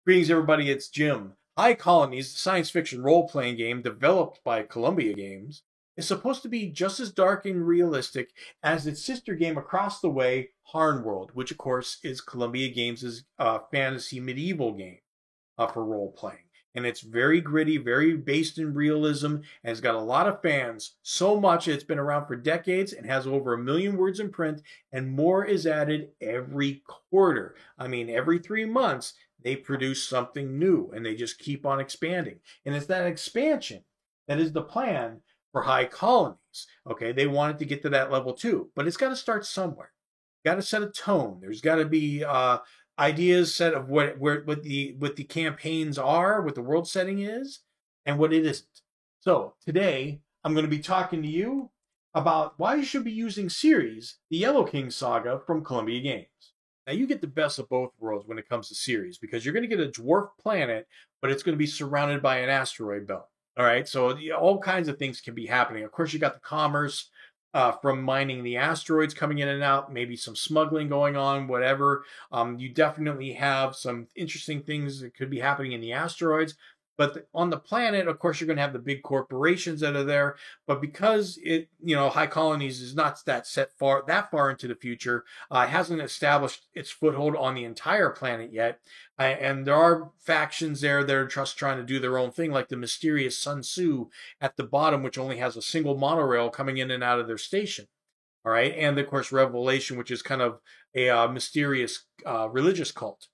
Greetings, everybody. It's Jim. High Colonies, the science fiction role-playing game developed by Columbia Games, is supposed to be just as dark and realistic as its sister game across the way, Harnworld, which of course is Columbia Games' fantasy medieval game for role-playing. And it's very gritty, very based in realism, and it's got a lot of fans. So much it's been around for decades and has over 1 million words in print, and more is added every quarter. I mean, every 3 months, they produce something new, and they just keep on expanding. And it's that expansion that is the plan for High Colonies. Okay, they wanted to get to that level too, but it's got to start somewhere. Got to set a tone. There's got to be ideas set of what the campaigns are, what the world setting is, and what it isn't. So today I'm going to be talking to you about why you should be using Ceres, the Yellow King Saga from Columbia Games. Now you get the best of both worlds when it comes to Ceres, because you're going to get a dwarf planet, but it's going to be surrounded by an asteroid belt. All right, so all kinds of things can be happening. Of course, you got the commerce from mining the asteroids coming in and out, maybe some smuggling going on, whatever. You definitely have some interesting things that could be happening in the asteroids. But on the planet, of course, you're going to have the big corporations that are there. But because High Colonies is not that far into the future, it hasn't established its foothold on the entire planet yet. And there are factions there that are just trying to do their own thing, like the mysterious Sun Tzu at the bottom, which only has a single monorail coming in and out of their station. All right, and of course, Revelation, which is kind of a mysterious religious cult.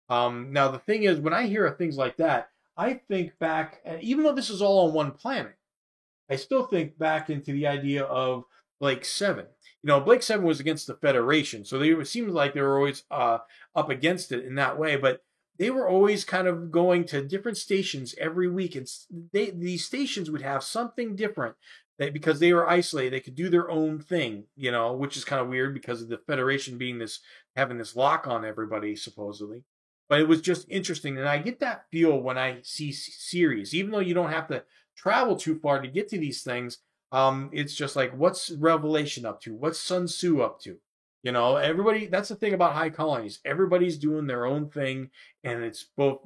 Now, the thing is, when I hear of things like that, I think back, even though this is all on one planet, I still think back into the idea of Blake 7. Blake 7 was against the Federation, so it seemed like they were always up against it in that way, but they were always kind of going to different stations every week, and these stations would have something different because they were isolated. They could do their own thing, which is kind of weird because of the Federation having this lock on everybody, supposedly. But it was just interesting, and I get that feel when I see Ceres. Even though you don't have to travel too far to get to these things, it's just like, what's Revelation up to? What's Sun Tzu up to? Everybody, that's the thing about High Colonies. Everybody's doing their own thing, and it's both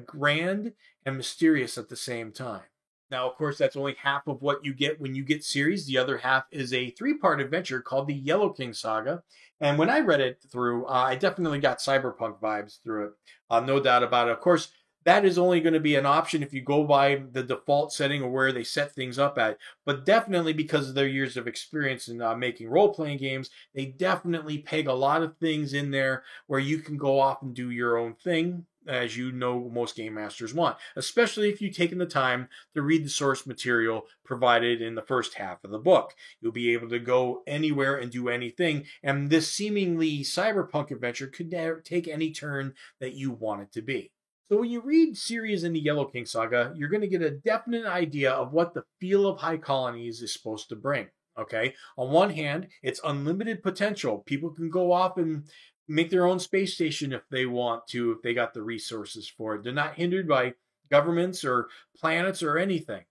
grand and mysterious at the same time. Now, of course, that's only half of what you get when you get Ceres. The other half is a 3-part adventure called the Yellow King Saga. And when I read it through, I definitely got cyberpunk vibes through it. No doubt about it. Of course, that is only going to be an option if you go by the default setting or where they set things up at. But definitely because of their years of experience in making role-playing games, they definitely peg a lot of things in there where you can go off and do your own thing, as you know most game masters want, especially if you've taken the time to read the source material provided in the first half of the book. You'll be able to go anywhere and do anything, and this seemingly cyberpunk adventure could take any turn that you want it to be. So when you read Ceres and the Yellow King Saga, you're going to get a definite idea of what the feel of High Colonies is supposed to bring. Okay, on one hand, it's unlimited potential. People can go off and make their own space station if they want to, if they got the resources for it. They're not hindered by governments or planets or anything.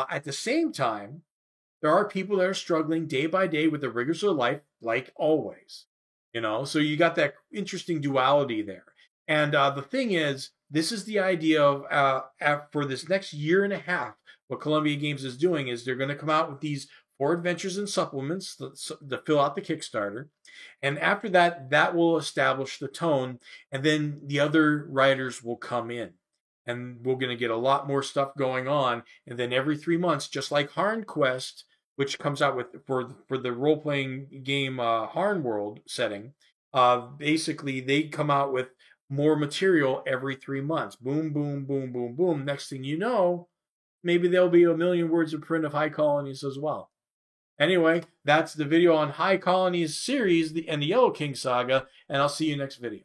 At the same time, there are people that are struggling day by day with the rigors of life, like always. So you got that interesting duality there. And the thing is, this is the idea of, for this next year and a half, what Columbia Games is doing is they're going to come out with these 4 adventures and supplements to fill out the Kickstarter. And after that, that will establish the tone. And then the other writers will come in. And we're going to get a lot more stuff going on. And then every 3 months, just like HarnQuest, which comes out for the role-playing game Harnworld setting, basically they come out with more material every 3 months. Boom, boom, boom, boom, boom. Next thing you know, maybe there'll be 1 million words of print of High Colonies as well. Anyway, that's the video on High Colonies Ceres and the Yellow King Saga, and I'll see you next video.